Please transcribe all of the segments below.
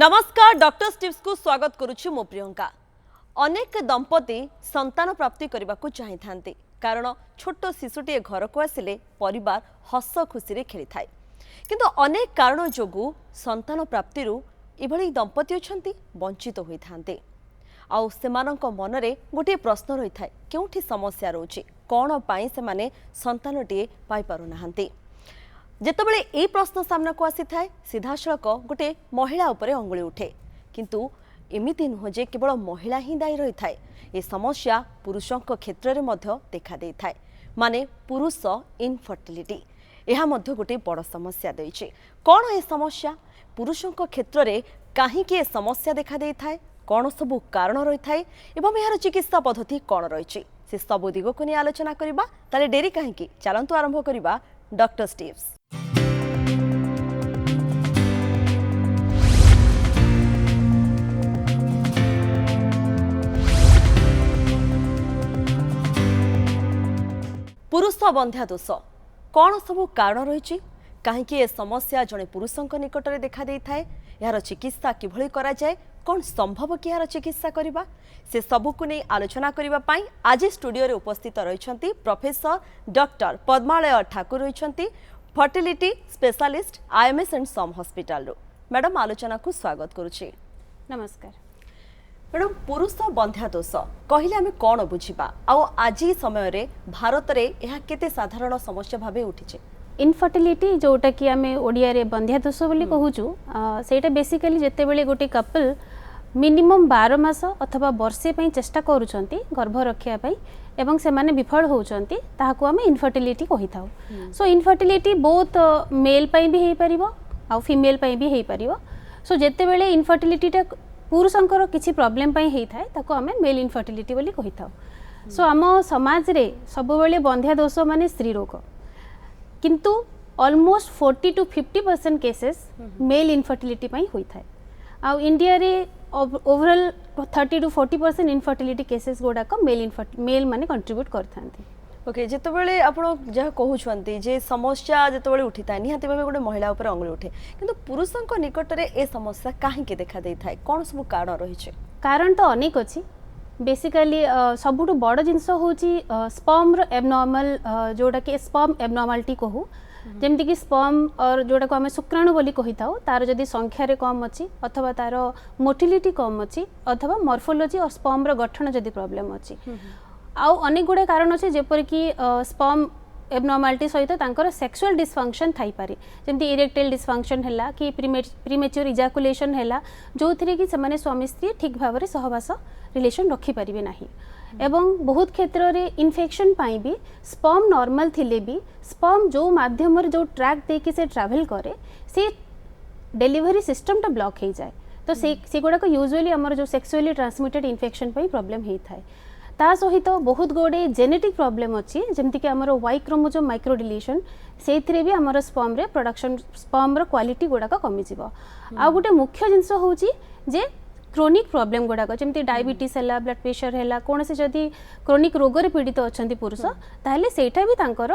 नमस्कार doctor tips को स्वागत करुछु मो प्रियंका। अनेक दंपति संतान प्राप्ति करने को चाही थांती कारण छोट शिशुटे घर को आसिले परिवार हस खुशी रे खेली थाए किंतु अनेक कारण जोगु संतान प्राप्ति इभली दंपति अछंती वंचित होई थांते आउ सेमानंक मनरे गोटे प्रश्न रही थाए केउठी समस्या रोची कोन पाई से माने संतानटी पाई पारु नाहंती। जेतबेले ए प्रश्न सामना को आसी थाए सीधासळक गोटे महिला उपरे अंगुली उठे किंतु एमिति नुह जे केवल महिला ही दायी रही थाए ए समस्या पुरुषों क्षेत्र में मध्य देखा दे थाए माने पुरुष इनफर्टिलिटी यह मध्य गोटे बड़ समस्या देइछे। कौन ए समस्या पुरुषों क्षेत्र में कहीं ए समस्या देखा दे थाए कौन सबु कारण रही थाए एवं यार चिकित्सा पद्धति कौन रही से सबु दिग को नहीं आलोचना करबा ताले डेरी कहीं चलंतु आरंभ करबा डॉक्टर टिप्स। पुरुष बंध्या दोष कौन सबू कारण रही कहीं ए समस्या जड़े पुरुषों निकट में देखा दे थाए यार चिकित्सा किभली करा जाए कौन संभव कि यार चिकित्सा करबा से सबू को नहीं आलोचना करने आज स्टूडियो रे उपस्थित रही प्रोफेसर डॉक्टर पद्मालय ठाकुर रही fertility specialist IMS and SUM hospital madam आलोचना को स्वागत करुछि। नमस्कार मैडम पुरुष बंध्या दोष कहले आम कौन बुझा आज समय रे भारत रे यह केते साधारण समस्या भावे उठिछे। इनफर्टिलिटी जोटा कि आम ओडिया रे बंध्या दोष बोली कहूचु सेटा बेसिकली जेते बेले गोटे कपल मिनिमम 12 मास अथवा वर्षे पई चेष्टा करूछंती गर्भ रखिया पई एवं से माने विफल होउछंती ताहाकू आम इनफर्टिलिटी कहि थाउ। सो इनफर्टिलिटी बोथ मेल पई भी हेई परिबो आ फीमेल पई भी हेई परिबो। सो जेते बेले इनफर्टिलिटी टा पुरुषंकर किसी प्रॉब्लम पई हेई थाए ताको आम मेल इनफर्टिलिटी बोली कहि थाउ। सो आम समाज रे सब बेले बंध्या दोष माने स्त्री रोग किंतु almost 40 to 50% cases male infertility पई होई थाए आ इंडिया रे ओवरऑल 30 to 40% इनफर्टिलिटी केसेस गोडा को मेल माने कंट्रीब्यूट करथांती। ओके जेतबेले आपण जहा कहउछंती जे समस्या जेतबेले उठिता निहाती भाबे गोटे महिला ऊपर अंगुली उठे किंतु पुरुषंक निकट रे ए समस्या काहे के देखा देई थाए कोन सब कारण रही छे। कारण तो अनेक अछि बेसिकली सबुठु बड़ जिनस होची स्पर्म रो एबनॉर्मल जोडा के स्पर्म एबनॉर्मलिटी कहू जेमति कि स्पर्म और जोडा को हमें शुक्राणु बोली कहि थाउ तार जदी संख्या रे कम अछि अथवा तार मोटिलिटी कम अछि अथवा मॉर्फोलॉजी और स्पर्म रो गठन जदी प्रॉब्लम अछि आउ अनेक गुडे कारण अछि जेपर कि स्पर्म एबनॉर्मलिटी सहित तांकर सेक्सुअल डिसफंक्शन थाई पारे जेमति इरेक्टाइल डिसफंक्शन हैला कि प्रीमेच्योर इजाकुलेशन हैला जो थरे कि समाने स्वामी स्त्री ठीक भाबरे सहवास रिलेशन रखी परिबे नाही एवं बहुत क्षेत्र रे इन्फेक्शन पाई भी स्पर्म नॉर्मल थिले भी स्पर्म जो माध्यम रे जो ट्रैक दे के से ट्रैवल करे से डिलीवरी सिस्टम टा ब्लॉक हो जाए तो से गुडा को यूजुअली हमर जो सेक्सुअली ट्रांसमिटेड इन्फेक्शन पई प्रॉब्लम हे थाए ता सहित बहुत गोटे जेनेटिक प्रॉब्लम अच्छी जमती कि आमर वाई क्रोमोजोम माइक्रो डिलीशन से भी आमर स्पर्म रे प्रोडक्शन स्पर्म रो क्वालिटी गुड़ाक कमिजिव आ गोटे मुख्य जिनस होची जे क्रोनिक प्रॉब्लम गुड़ाक जमती डायबिटीज है ब्लड प्रेशर है कौन से जदि क्रोनिक रोग रे पीड़ित अच्छा पुरुष ताहले सेटा भी तांकर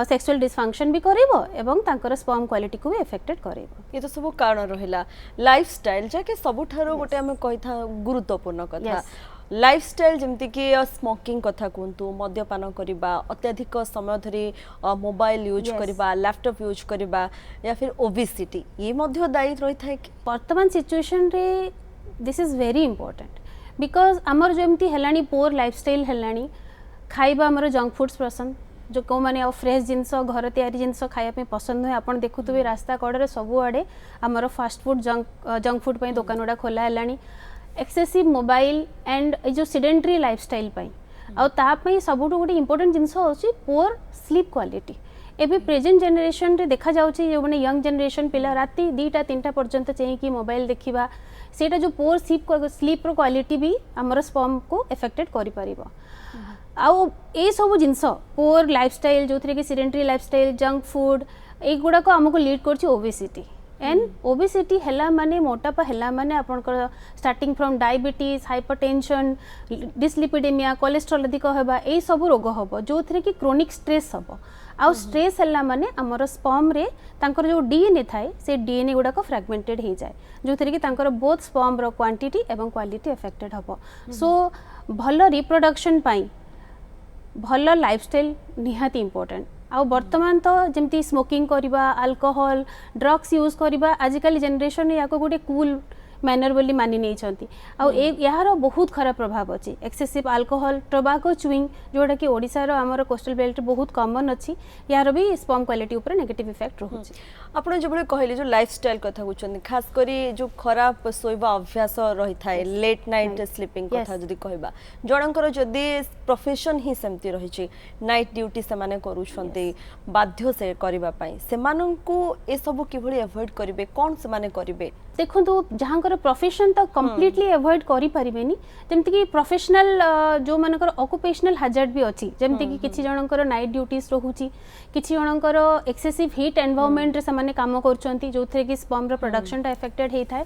सेक्सुअल डिसफंक्शन भी करेबो एवं तांकर स्पर्म क्वालिटी को भी अफेक्टेड करेबो। ये तो सब कारण रहिला लाइफस्टाइल जाके सबुठारो गोटे हम कहिथा गुरुत्वपूर्ण कथा लाइफस्टाइल जमती कि स्मोकिंग कथा कहतु मद्यपान करवा अत्याधिक समय धरी मोबाइल यूज करवा लैपटॉप यूज करवा या फिर ओबेसिटी ये मध्य दायी रही था कि वर्तमान सिचुएशन रे this is very important because आमर जमती हेलानी पोर लाइफस्टाइल हेलानी खाइबा आमर जंक फूड्स पसंद जो कौ माने फ्रेश जिनस घर तैयारी जिनस खाया पसंद हुए आपन देखुथबे रास्ता कड़े सबु आड़े आमर फास्ट फूड जंक फूड पई दुकान गुडा खोला हेलानी एक्सेसिव मोबाइल एंड जो सिडेंटरी लाइफस्टाइल पई आ ता पई सबुठु गोटे इंपोर्टेंट जिनस होची पुअर स्लीप क्वालिटी एबे प्रेजेंट जनरेशन रे देखा जाउची जो माने यंग जनरेशन पिला राती 2टा 3टा पर्यंत चाहिए कि मोबाइल देखिबा सेटा जो पुअर स्लीप रो क्वालिटी भी हमर स्पर्म को अफेक्टेड करि परिबो आउ ए सब जिनस पुअर लाइफस्टाइल जो थरे कि सिडेंटरी लाइफस्टाइल जंक फूड ए गुडा को हमको लीड करची ओबेसिटी एंड ओबेसिटी हैला माने मोटापा हैला माने आपनकर starting from diabetes hypertension dyslipidemia cholesterol अधिक होबा ए सब रोग होबो जो थरे कि क्रोनिक स्ट्रेस होबो आ स्ट्रेस हैला माने हमर स्पर्म रे तांकर जो डीएनए थाए से डीएनए गुडा को फ्रैगमेंटेड हो जाए जो थरे कि तांकर बोथ स्पर्म रो क्वांटिटी एवं क्वालिटी अफेक्टेड होबो सो भलो रिप्रोडक्शन पाई भलो लाइफस्टाइल निहाती इंपोर्टेंट आउ वर्तमान तो जमती स्मोकिंग करबा अल्कोहल ड्रग्स यूज करबा आजिकल जनरेशन या को गोटे कूल मैनर बोली मानि नहीं छंती आउ यार बहुत खराब प्रभाव अछि एक्सेसिव अल्कोहल टोबाको चुइंग जोटा कि ओडिसा रो हमर कोस्टल बेल्ट बहुत कॉमन अछि यार भी स्पर्म क्वालिटी ऊपर नेगेटिव इफेक्ट रहउछि आपण जो बळे कहले जो लाइफस्टाइल कथा होचन खास करी जो खराब सोइबा अभ्यास रही थाए लेट नाइट स्लीपिंग कथा जदी कहबा जणकर जदी प्रोफेशन ही सेमती रहिछि नाइट ड्यूटी से माने करूछंती बाध्य से करबा पई से माननकु ए सब किभली अवॉइड करिवे कोन से माने करिवे देखो जहाँकर प्रोफेशन तो कम्प्लीटली अवॉइड करि परिबेनी जेमति कि प्रोफेशनल जो मानकर ऑक्युपेशनल हैजर्ड भी अछि जेमति कि किछि जनकर नाइट ड्यूटीज रहउछि किछि जनकर एक्सेसिव हीट एनवायरनमेंट रे समान काम करछंती जोथरे कि स्पर्म रो प्रोडक्शन टा अफेक्टेड हे थाए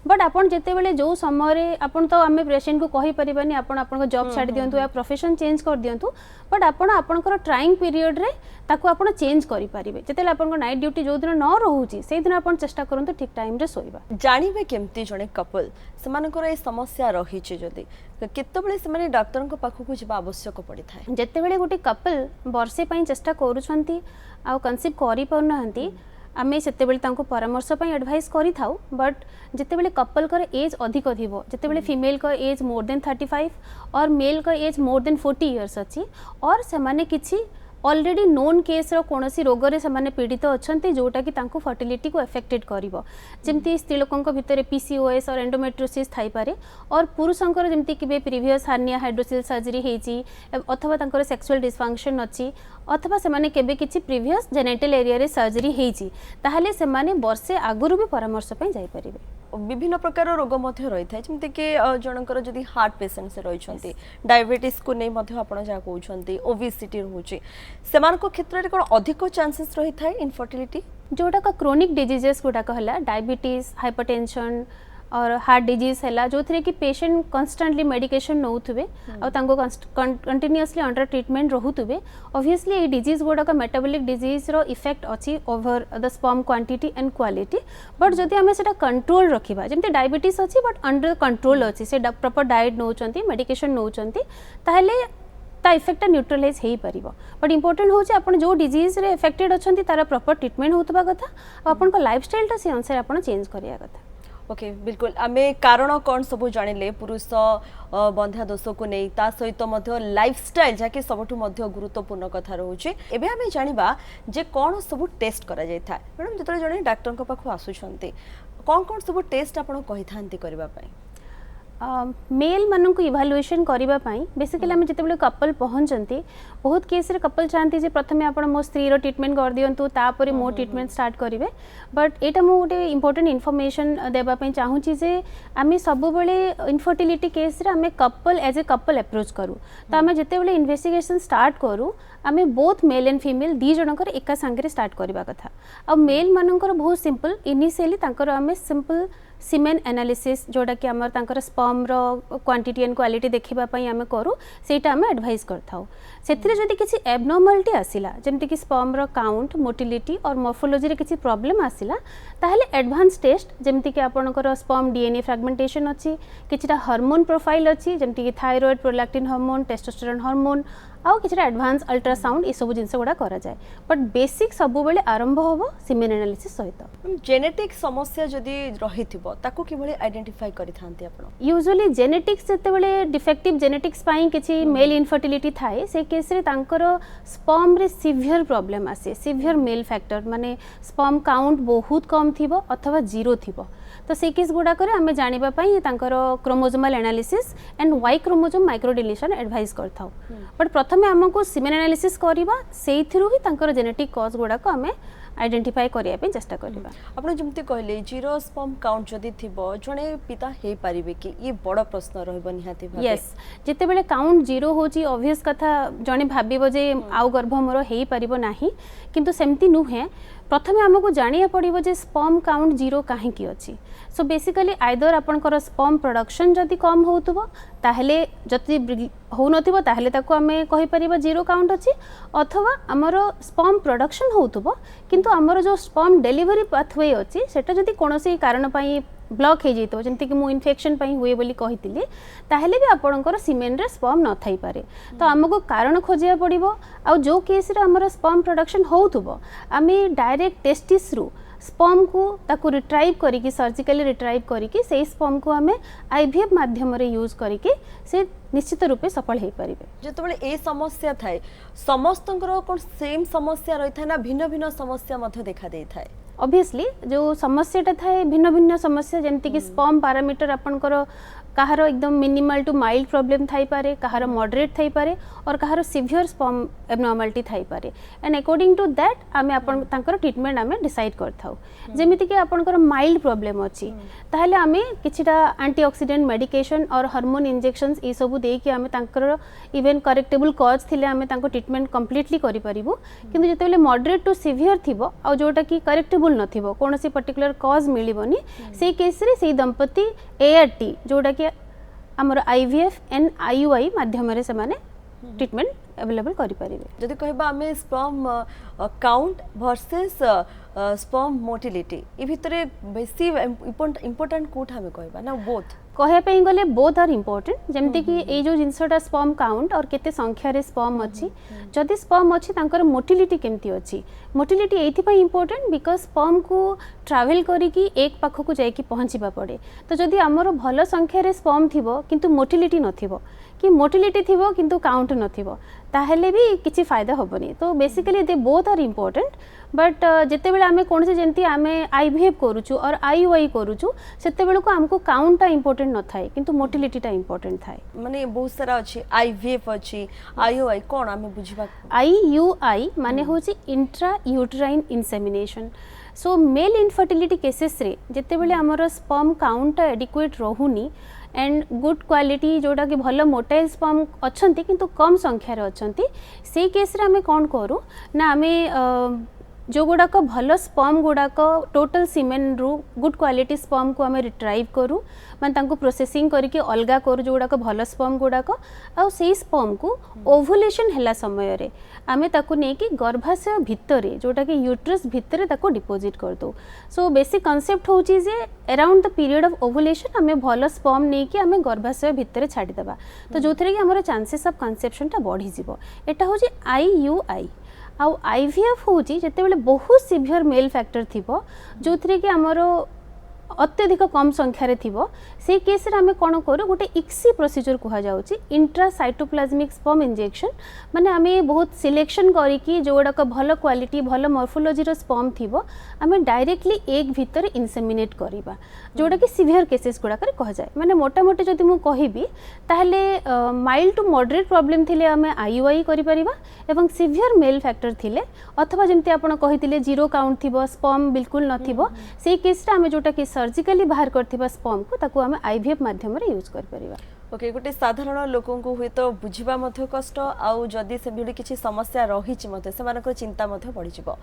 बट आपन जेते बेले जो समय रे आपन तो आमे पेशेंट को कहि परिबानी आपन आपन जॉब छाडी दियंतु या प्रोफेशन चेंज कर दियंतु बट आपन आपनकर ट्राइंग पीरियड रे ताको आपन चेंज करि परिबे जेते आपन को नाइट ड्यूटी जो दिन न रहउची से दिन आपन चेष्टा करंतु ठीक टाइम रे सोइबा जानिबे केमती जने कपल समानकर ए समस्या रहिछि जदी केते बेले से माने डॉक्टर को पाखु को जिबा आवश्यक पड़ी थाए जेते बेले गोटे कपल वर्षे पई चेष्टा करूछंती आ कंसीव करि पउनाहंती आमे सेते बेले तांको परामर्श पई एडवाइस करि थाउ बट जेते बेले कपल कर एज अधिक थिबो जेते बेले फीमेल का एज मोर देन 35 और मेल का एज मोर देन 40 इयर्स अछि और से माने किछि ऑलरेडी नोन केस रो कोनोसी रोग रे समान पीड़ित अछंती जोटा कि तांको फर्टिलिटी को अफेक्टेड करिवो जेमती स्त्री लोकंक भितरे पीसीओएस और एंडोमेट्रियोसिस थाई पारे और पुरुषंकर जेमती कि बे प्रीवियस हार्निया हाइड्रोसिल सर्जरी हेची अथवा तांकर सेक्सुअल डिसफंक्शन अछि अथवा से माने केबे किछि प्रीवियस जेनिटल एरिया रे सर्जरी हेची ताहाले से माने वर्षे आगुरु भी परामर्श पई जाई परिबे विभिन्न प्रकार रोग मध्य रही था जमते कि जनकर जदि हार्ट पेशेंट से रही डायबिटीज को नहीं मध्य आपण जा कहउछंती ओबेसिटी रहउची समान को क्षेत्र रे कोन अधिक चांसेस रही था इनफर्टिलिटी जोटा का क्रोनिक डिजीजेस गुडा कहला डायबिटीज हाइपरटेंशन और हार्ट डिजीज है जो थरे कि पेशेंट कन्स्टेंटली मेडिकेशन नौथुबे और तांको कंटिन्यूअसली अंडर ट्रीटमेंट रहउथुबे ऑब्वियसली ए डिजीज गुडा का मेटाबॉलिक डिजीज रो इफेक्ट अछि over the sperm quantity and quality but जदि हमें सेटा कंट्रोल रखिबा जेमते डायबिटीज अछि बट अंडर कंट्रोल अछि से प्रॉपर डाइट नौचंती मेडिकेशन नौचंती ताहले ता इफेक्ट न्यूट्रलाइज हेई परिबो बट इंपोर्टेंट होचे आपण जो डिजीज रे अफेक्टेड अछंती तारा प्रॉपर ट्रीटमेंट होतबा कथा आपण को लाइफस्टाइल ता से अनुसार आपण चेंज करिया कथा ओके बिल्कुल आमे कारण कौन सब जानिले पुरुष बंध्या दोष को नहीं ता सहित मध्य लाइफस्टाइल जाके सबठु मध्य गुरुत्वपूर्ण कथा रहउची एबे आमे जानिबा जे कौन सब टेस्ट करा जाय था मैडम जतरे जने डॉक्टर को पाखु आसुछंती कौन सब टेस्ट आपण कहि थांती करबा पई मेल मानन को इवैल्यूएशन करिबा पई बेसिकली हम जते बेले कपल पहुंचंती बहुत केस रे कपल चाहती जे प्रथमे आपण मो स्त्री रो ट्रीटमेंट कर दियंतु तापरे मो ट्रीटमेंट स्टार्ट करिवे बट एटा मो गोटे इंपोर्टेंट इन्फॉर्मेशन देबा पई चाहू छी जे आमी सब बेले इनफर्टिलिटी केस रे आमे couple as a couple approach करू त आमे जते बेले इन्वेस्टिगेशन स्टार्ट करू आमे बोथ मेल एंड फीमेल दी जनकर एका संगे स्टार्ट करबा कथा अब मेल मानकर बहुत सिंपल इनिशियली तांकर आमे सिंपल सीमेन एनालिसिस जोड़ा कि आमर तांकर स्पर्म रो क्वांटिटी एंड क्वालिटी देखिबा पई आमे करू सेटा आमे एडवाइस करथाउ सेथिरे जदि किछि एबनॉर्मलिटी आसिला जेमति कि स्पर्म रो काउंट मोटिलिटी और मॉर्फोलॉजी रे किछि प्रॉब्लम आसिला ताहले एडवांस टेस्ट जेमति कि आपनकर स्पर्म डीएनए फ्रैगमेंटेशन अछि किछिटा हार्मोन प्रोफाइल अछि जेमति कि thyroid prolactin hormone testosterone hormone आउ किछिटा एडवांस अल्ट्रासाउंड ए सब जिंस गुडा करा जाय बट बेसिक सब बेले आरंभ होबो सीमेन एनालिसिस सहित जेनेटिक समस्या जदि रहिथिबो ताको किभली आइडेंटिफाई करिथांती आपण यूजुअली जेनेटिक्स जते बेले डिफेक्टिव जेनेटिक्स पाई किछि मेल इनफर्टिलिटी थाए से केस रे तांकर स्पर्म रे सिवियर प्रॉब्लम आसे सिवियर मेल फैक्टर माने स्पर्म काउंट बहुत कम थिबो अथवा जीरो थिबो तो से केस गुडा करे हमें जानिबा पई तांकर chromosomal analysis and Y chromosome micro deletion advise करथाउ बट प्रथमे हमको सीमेन एनालिसिस करिबा सेइथिरु ही तांकर जेनेटिक कॉज गुडा को हमें आइडेंटिफाई करिया पे चेष्टा करबा आपण जमते कहले जीरो स्पर्म काउंट जदी थिबो जणे पिता हे पारिबे कि ये बड़ प्रश्न रहबो निहाती भाबे यस जते बेले काउंट जीरो होची ऑब्वियस कथा जणे भाबिबो जे आउ गर्भ मोर हेई पारिबो नाही किंतु सेमती नुहे प्रथमे आमको जानिया पड़िबो जे स्पर्म काउंट जीरो काहे की अछि। सो बेसिकली आइदर आपनकर स्पर्म प्रोडक्शन जदि कम होउतबो ताहले जति हो नथिबो ताहले ताको आमे कहि परिबा जीरो काउंट अछि, अथवा हमर स्पर्म प्रोडक्शन होउतबो किंतु हमर जो स्पर्म डिलीवरी पाथवे अछि सेटा जदि कोनोसी कारण पई ब्लॉक हो जाइतो जमती कि मु इन्फेक्शन पई हुए बोली कहितिली ताहले भी आपणकर सीमेन रे स्पर्म न थाई पारे। तो हमको कारण खोजिया पड़िबो। आ जो केस रे हमर स्पर्म प्रोडक्शन होउतबो आमे डायरेक्ट टेस्टिस रु स्पर्म को ताकू रिट्राइव करिकी सर्जिकली रिट्राइव करिकी से स्पर्म को आमे आईवीएफ माध्यम रे यूज करिकी से निश्चित रूपे सफल हो पारे। जेतबेले ए समस्या थाए समस्तंकर कोन सेम समस्या रही था ना भिन्न भिन्न समस्या मध्य देखा दे थाए। ऑब्वियसली जो समस्याटा थाए भिन्न भिन्न समस्या जमती कि स्पर्म पैरामीटर आपनकर कहार एकदम मिनिमल टू माइल्ड प्रॉब्लम थाई पारे, कहार मॉडरेट थाई पारे और कहार सिवियर स्पर्म एबनॉर्मालिटी थाई पारे। एंड अकॉर्डिंग टू दैट आमे आपन तांकर ट्रीटमेंट आमे डिसाइड करथाउ। जेमिति कि आपनकर माइल्ड प्रॉब्लम अछि ताहले आमे किछिटा एंटीऑक्सीडेंट मेडिकेशन और हार्मोन इंजेक्शंस ई सबु दे कि आमे तांकर इवन करेक्टेबल कॉज थिले आमे तांको ट्रीटमेंट कंप्लीटली करि परिबो। किंतु जेतेबेले मॉडरेट टू सिवियर थिबो आ जोटा कि करेक्टेबल नथिबो कोनोसी पर्टिकुलर कॉज मिलिबोनी से केस रे से दंपति एआरटी जोटा कि हमर आईवीएफ एंड आईयूआई माध्यम रे से माने ट्रीटमेंट अवेलेबल करि परिबे। जदि कहबा हमें sperm count versus sperm motility ए भितरे बेसी इंपोर्टेंट कोठ हमें कहबा ना बोथ कहया पे गले बोथ आर इंपोर्टेंट। जेमती कि ए जो जिनसटा स्पर्म काउंट और केते संख्या रे स्पर्म अछि जदि स्पर्म अछि तांकर मोटिलिटी केमती अछि। मोटिलिटी एथि पई इंपोर्टेंट बिकॉज स्पर्म को ट्रैवल करी कि एक पाख को जाई कि पहुंचीबा पड़े। तो जदि हमर भल संख्या रे स्पर्म थिबो किंतु मोटिलिटी नथिबो कि मोटिलिटी थिबो किंतु काउंट नथिबो ताहले भी किछि फायदा होबनी। तो basically they both are important but जेते बेले आमे कोनसे जेंती आमे आईवीएफ करूछु और आईयूआई करूछु सेते बेले को हमको काउंट टा इंपोर्टेंट न थाए किंतु मोटिलिटी टा इंपोर्टेंट थाए। माने बहुत सारा अछि आईवीएफ अछि आईयूआई कोन आमे बुझिबा। आईयूआई माने होछि intra uterine insemination. So male infertility cases रे जेते बेले हमर स्पर्म काउंट एडिक्वेट रहुनी एंड गुड क्वालिटी जोटा कि भल मोटाइल स्पर्म अच्छंती किंतु कम संख्यार अच्छंती से केस रे आमे कोन करू ना आमे जो गुड़ाक भल स्पर्म गुड़ाक टोटल सीमेन रु गुड क्वालिटी स्पर्म को आमे रिट्राइव करू माने तांको प्रोसेसिंग करके अलगा करू जो गुड़ाक भल स्पर्म गुड़ाक आ सेही स्पर्म को ओव्युलेशन हैला समय रे आमे ताको नै कि गर्भाशय भितरे जोटा कि यूट्रस भितरे ताको डिपोजिट कर दो। सो बेसिक कांसेप्ट होची जे around the period of ovulation आमे भल स्पर्म नै कि आमे गर्भाशय भितरे छाडी देबा तो जोथरे कि हमर चांसेस ऑफ कंसेप्शन ता बढ़ी जिवो। एटा होची आईयूआई। आउ आईवीएफ होची जेते बेले बहुत सिवियर मेल फैक्टर थिबो जोथरे कि हमरो अत्यधिक कम संख्यार थिबो से केस रे आमे कोन करू गोटे इक्सी प्रोसीजर कहा जाउची इंट्रासाइटोप्लाज्मिक स्पर्म इंजेक्शन। माने आमे बहुत सिलेक्शन करी कि जोडा का भल क्वालिटी भल मॉर्फोलॉजी रो स्पर्म थिबो आमे डायरेक्टली एक भीतर इंसेमिनेट करिबा जोडा कि सिवियर केसेस गुडा करे कहा जाय। माने मोटा मोटी जदि मु कहिबी ताहले माइल्ड टू मॉडरेट प्रॉब्लम थिले आमे आईयूआई करि परिबा एवं सिवियर मेल फैक्टर थिले अथवा जेमति आपण कहितिले जीरो काउंट थिबो स्पर्म बिल्कुल नथिबो से केस रे आमे जोटा कि सर्जिकली बाहर करथिबा स्पर्म को ताकू आमे आईवीएफ माध्यम रे यूज कर परिबा। ओके गोटे साधारण लोकों को हुए तो बुझिबा मध्य कष्ट आउ जदि से भिडी किछि समस्या रहिछि मते से मानकर चिंता मध्य बढ़ी जिवो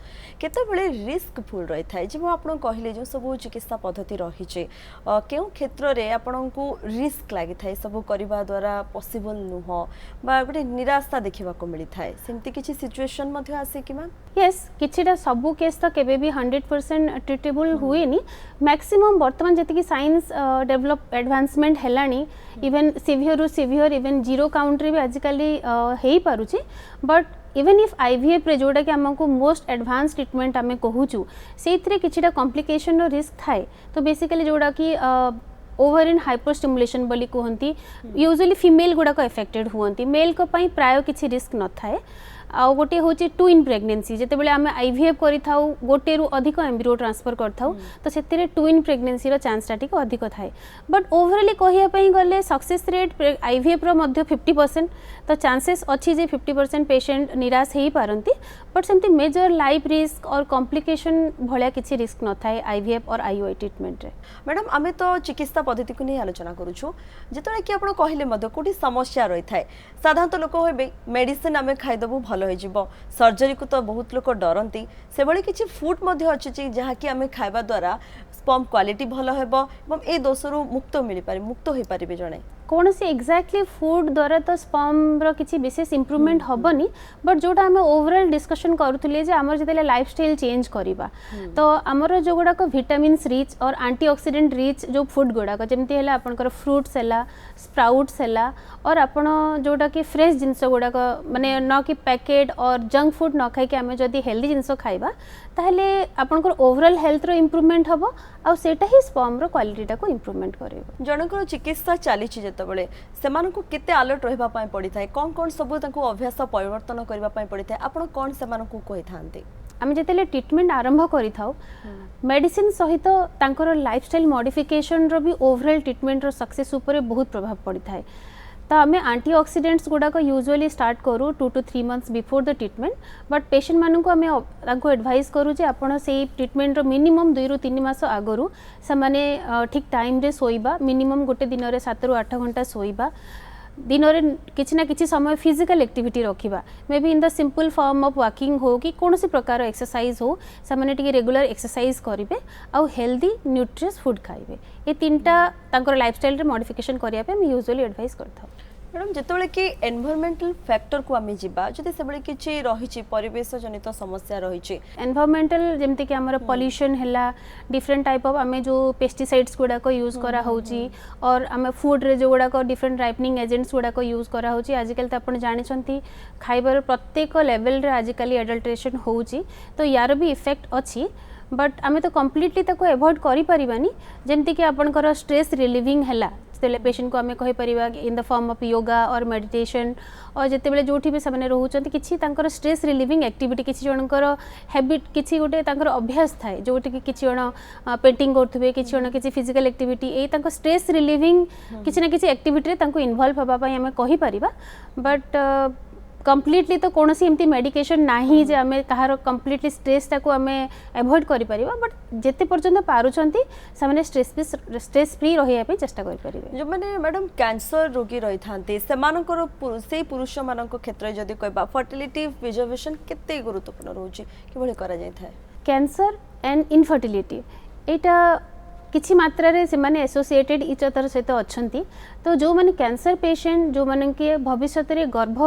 केते बेले रिस्क फुल रही थाए जे आपण कहिले जो सब चिकित्सा पद्धति रहिछि केउ क्षेत्र रे आपण को रिस्क लागि थाए सब करबा द्वारा पॉसिबल नुह बा गोटे निराशा देखिबा को मिली थाए सेमति किछि सिचुएशन मध्य आसे कि मान यस किछिटा सब केस तो केबे भी 100% ट्रीटेबल हुएनी। मैक्सिमम वर्तमान जति कि साइंस डेवलप एडवांसमेंट हेलानी इवन सिवियर रु सिवियर इवन जीरो काउंट रे भी आजिकली हेई पारुछि बट इवन इफ आईवीएफ रे जोटा कि हमको मोस्ट एडवांस ट्रीटमेंट आमे कहूछु सेथरे किछिटा कॉम्प्लिकेशन रो रिस्क थाए। तो बेसिकली जोटा कि ओवर इन हाइपर स्टिमुलेशन बोली कहती यूजुअली फीमेल गुड़ाक एफेक्टेड हुअंती मेल को पई प्राय किछि रिस्क न थाए। आ गोटे होची ट्विन प्रेगनेंसी जेते बेले आमे आईवीएफ करि थाउ गोटे रु अधिक एम्ब्रियो ट्रांसफर कर थाउ तो सेतिरे ट्विन प्रेगनेंसी रो चांस टा टिक अधिक थाए। बट ओवरऑली कहिया पई गले सक्सेस रेट आईवीएफ रो मध्य 50% तो चांसेस अछि जे 50% पेशेंट निराश हेई पारंती बट सेमती मेजर लाइफ रिस्क और कॉम्प्लिकेशन भलिया किछि रिस्क न थाए आईवीएफ और आईयूआई ट्रीटमेंट रे। मैडम आमे तो चिकित्सा पद्धति को नै आलोचना करूछु जेतले कि आपण कहिले मध्य कोठी समस्या रही थाए साधारणतः लोक होबे मेडिसिन आमे खाइ दबु भल भल हो सर्जरी को तो बहुत लोग डरती से भली किसी फूड अच्छी जहाँकि आम खाଇବା द्वारा स्पर्म क्वालिटी भल हो ए दोषरू मुक्त हो पारे जड़े कौन से एक्जाक्टली फूड द्वारा तो स्पर्म रो किसी विशेष इम्प्रूवमेंट हबनी बट जोटा आम ओवरऑल डिस्कशन करूले जे आमर जते लाइफस्टाइल चेंज करवा तो आमर जो गुड़ाक विटामिन्स रिच और एंटीऑक्सीडेंट रिच जो फूड गुड़ाक जमती है आपनकर फ्रूट्स है स्प्राउट्स है और आपण जोटा कि फ्रेश जिनस गुड़ाक माने न कि पैकेट और जंक फूड न खाई आम जदि हेल्दी जिनस खाइबा ताहले आपनकर ओवरऑल हेल्थ रो इम्प्रूवमेंट हबो आ सेटा ही स्पर्म रो क्वालिटी टाको इम्प्रूवमेंट करेबो जनकर चिकित्सा चली जेतबेले सेमानकु केते अलर्ट रहबा पई पड़ी थाए कोन कोन सब तांको अभ्यास परिवर्तन करबा पई पड़ी थाए आपण कोन सेमानकु कहि थांते आम जिते ट्रिटमेंट आरंभ करि थाउ मेडिसिन सहित तांकर लाइफस्टाइल मॉडिफिकेशन रो भी ओवरऑल ट्रीटमेंट रो सक्सेस ऊपर बहुत प्रभाव पड़ी थाए तो आम एंटीऑक्सीडेंट्स गुड़ाक यूजुअली स्टार्ट करूँ 2 to 3 months before the treatment but patient मानक आम एडवाइस करूँ जे आपन से ट्रीटमेंट रो मिनिमम 2 ରୁ 3 मास आगरू से ठीक टाइम रे सोइबा मिनिमम गोटे दिन रे 7 ରୁ 8 घंटा सोइबा दिन में किसी ना किसी समय फिजिकल एक्टिविटी रखा may be in the simple form of walking हो कि कौन सी प्रकार एक्सरसाइज हो से रेगुलर एक्सरसाइज करेंगे आउ हेल्दी न्यूट्रियस फूड खाइबे ये तीनटा तांकर लाइफस्टाइल रे मॉडिफिकेशन करिया पे हम यूजुअली एडवाइस करथाउ मैडम जितेबाला कि एनवायरमेंटल फैक्टर को आम जा जदि से किसी रही परिवेश जनित समस्या रही एनवायरमेंटल जमती कि आमर पॉल्यूशन है डिफरेंट टाइप ऑफ आम जो पेस्टिसाइड्स गुड़ाक यूज करा होची और आम फूड रे जो गुड़ाक डिफरेंट राइपनिंग एजेंट्स गुड़ाक यूज करा होची आजिकल तो आपन जानिछंती खाइबार प्रत्येक लेवल रे आजिकल एडल्ट्रेशन होची तो यार भी इफेक्ट अच्छी बट आम तो कम्प्लीटली ताको एवॉइड करि परिबानी जेमती कि आपनकर स्ट्रेस रिलीविंग हैला तेले पेशेंट को आम कहि परिबा in the form of yoga और मेडिटेशन और जिते बेले जोठी भी से रोचंती किछि तांकर स्ट्रेस रिलीविंग एक्टिविटी किछि जनकर हैबिट किछि गोटे तांकर अभ्यास थाए जोटी कि किछि जण पेंटिंग करथुबे किछि जण किछि फिजिकल एक्टिविटी ए तांकर स्ट्रेस रिलीविंग किछि ना किछि एक्टिविटी रे तांको इन्वॉल्व हबा पई आम कहि परिबा बट कम्प्लीटली तो कौन सी एमती मेडिकेशन नहीं जे आम कहार कम्प्लीटली स्ट्रेस टाको आम एवॉइड करि परिबा बट जेते पर्यंत पारुचंती सामने स्ट्रेस फ्री रहिया पे चेष्टा करि परिबे जो माने मैडम कैंसर रोगी रही थांते सेमानकर से पुरुष मानक क्षेत्र जदि कहबा फर्टिलिटी प्रिजर्वेशन केते गुरुत्वपूर्ण रहउची किबळे करा जाय थाए कैंसर एंड इनफर्टिलिटी एटा किछि मात्रा रे से माने एसोसिएटेड इच अदर सहित अच्छंती तो जो माने कैंसर पेशेंट जो माने के भविष्य रे गर्भ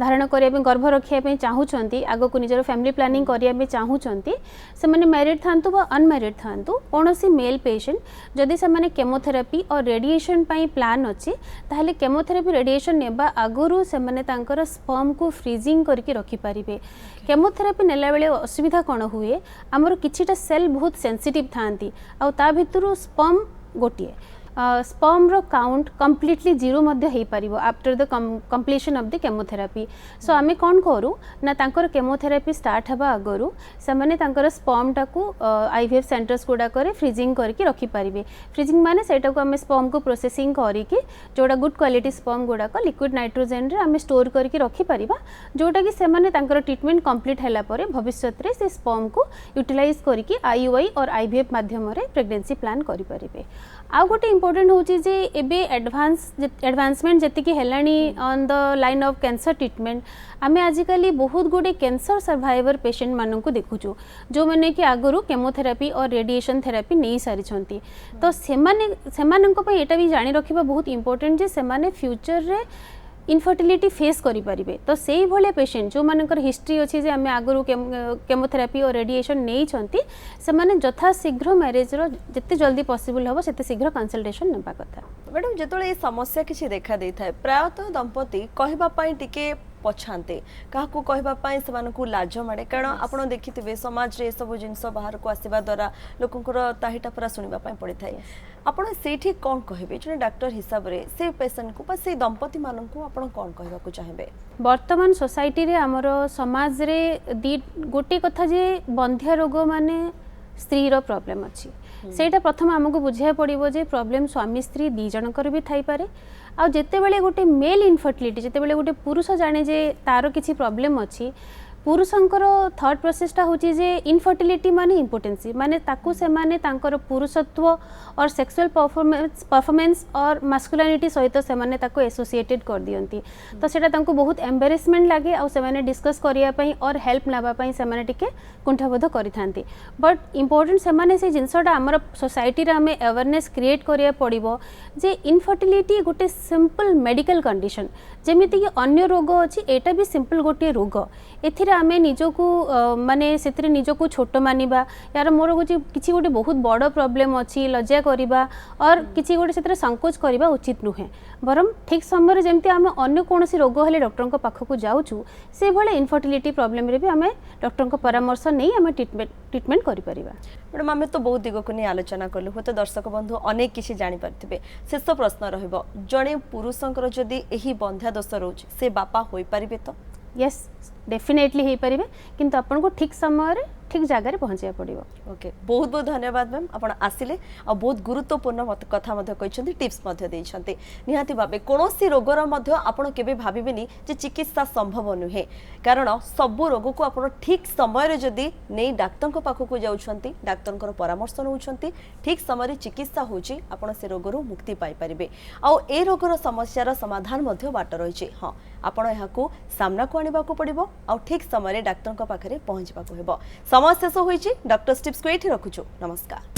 धारण करिया गर्भ रखिया पे चाहूचंती आगो को निजर फैमिली प्लानिंग करिया पे चाहूचंती से माने मैरिड थांतु बा अनमैरिड थांतु कोनोसी मेल पेशेंट जदि से माने केमोथेरापी और रेडिएशन पई प्लान अछि ताहले केमोथेरापी रेडिएशन नेबा आगुरु से माने तांकर स्पर्म को फ्रीजिंग करके रखि परिबे केमोथेरापी नेला बेले असुविधा कोन हुए हमर किछिटा सेल बहुत सेंसिटिव थांती आ ता भितरु स्पर्म गोटिए स्पर्म रो काउंट कम्प्लीटली जीरो मध्य हो पार after the completion of the chemotherapy so आमे कौन करूँ ना तांकर केमोथेरापी स्टार्ट हवा आगरू से माने तांकर स्पर्म टाकू आईवीएफ सेंटर्स गुड़ाक फ्रीजिंग करके रखिपारे फ्रीजिंग माने सेटा को आमे स्पर्म को प्रोसेसिंग करके जोड़ा गुड क्वालिटी स्पर्म गुड़ाक लिक्विड नाइट्रोजेन रे आमे स्टोर करके रखिपारिबा जोटा कि से माने तांकर ट्रीटमेंट कंप्लीट हैला परे भविष्य रे से स्पर्म को यूटिलाइज करके आईयूआई और आईवीएफ माध्यम रे प्रेगनेंसी प्लान करि परिबे आ गोटे इम्पोर्टेंट होची जे एबे एडवांसमेंट जेतिकी हेलानी on the line of cancer treatment आमे आजिकली बहुत गुडे कैंसर सर्वाइवर पेशेंट मानक देखुचु जो मैंने कि आगुरी केमोथेरापी और रेडिएशन थेरापी नहीं सारी तो से एटा भी जानी रखिबा बहुत इम्पोर्टेंट जे सेमाने फ्यूचर रे इनफर्टिलिटी फेस करें तो से भाया पेशेंट जो मानकर हिस्ट्री अच्छी जे आम आगुरी केमोथेरापी और रेडिएशन नहीं से जथा शीघ्र मैरेज जिते जल्दी पॉसिबल हम से शीघ्र कंसल्टेशन नेबा कथा मैडम जो ये समस्या किसी देखा दे था प्रायतः दंपति कहवाई टिके पछाते क्या कहवाई से लाज माड़े कारण आप देखिए समाज रे सब जिनस बाहर को आसवा द्वारा लोकंर ताहिटा पूरा शुणापी पड़ी था आपड़ से कौन कहे जो डॉक्टर हिसाब से पेशेंट को से दंपति मान को आप कौन कहवाक चाहिए वर्तमान सोसाइटी रे आमर समाज रे गोटे कथा जे बंध्या रोग माने स्त्री रो प्रॉब्लम अच्छी सेटा प्रथम आमको बुझा पड़ो जे प्रॉब्लम स्वामी स्त्री दी जनकर भी थाई पारे आ जेते बेले गोटे मेल इनफर्टिलिटी जेते बेले गोटे पुरुष जाने जे तार किछि प्रॉब्लम अच्छी पुरुषंकर थॉट प्रोसेसटा होची जे इनफर्टिलिटी माने इम्पोर्टेंसी माने ताकू से माने तांकर पुरुषत्व और सेक्सुअल परफॉर्मेंस और मास्कुलिनिटी सहित से माने ताको एसोसिएटेड कर दियंती तो सेटा तांको बहुत एम्बेरेसमेंट लागे आ से माने डिस्कस करिया पई और हेल्प नाबा पई से माने टिके कुंठाबोध करिथांती बट इम्पोर्टेंट से माने से जिंसटा हमर सोसाइटी रे हमें अवेयरनेस क्रिएट करिया पड़िबो जे इनफर्टिलिटी गोटे सिंपल मेडिकल कंडीशन जेमिति कि अन्य रोग अछि एटा भी सिंपल गोटे रोग एथिरे आमे निजको माने सेतिरे निजको छोट मानिबा यार मोर किछि गोटे बहुत बड़ प्रॉब्लम अछि लज्जा करिबा और किछि गोटे सेतिरे संकोच करिबा उचित नुहे बरम ठीक समय रे जेमति आमे अन्य कोनोसी रोग हेले डॉक्टर को पाखकु जाउछु से भले इनफर्टिलिटी प्रॉब्लम रे भी आमे डॉक्टर को परामर्श नै आमे ट्रीटमेंट करि परिबा। मैडम आमे तो बहुत दिग को नहीं आलोचना कलु होते दर्शक बंधु अनेक किसी जानि पारथिबे शेष प्रश्न रहइबो जणे पुरुषंकर जदी एही बंध्या दोष रोज से बापा होई परिबे तो यस डेफिनेटली हे परिबे किंतु आपन को ठीक समय रे ठीक जगह रे पहुंचिया पड़िबो। ओके बहुत बहुत धन्यवाद मैम आपण आसिले और बहुत गुरुत्वपूर्ण कथा मध्ये कहछन्ती टिप्स मध्ये देइछन्ती निहाती भाबे कोनोसी रोगर मध्ये आपण केबे भाबिबेनी जे चिकित्सा संभव नुहे कारण सब रोग को आपण ठीक समय रे जदी नै डाक्टर को पाखो को जाउछन्ती डाक्टर को परामर्श नउछन्ती ठीक समय रे चिकित्सा होची आपण से रोग रो मुक्ति पाई परिबे आ ए रोगर समस्या रो समाधान मध्ये बाट रहिछि हां आपण एहा को सामना को आनिबा को पड़िबो आ ठीक समय रे डाक्टर को पाखरे पहुंचबा को हेबो। समय शेष होईछि डॉक्टर टिप्स को एठी रखुछु नमस्कार।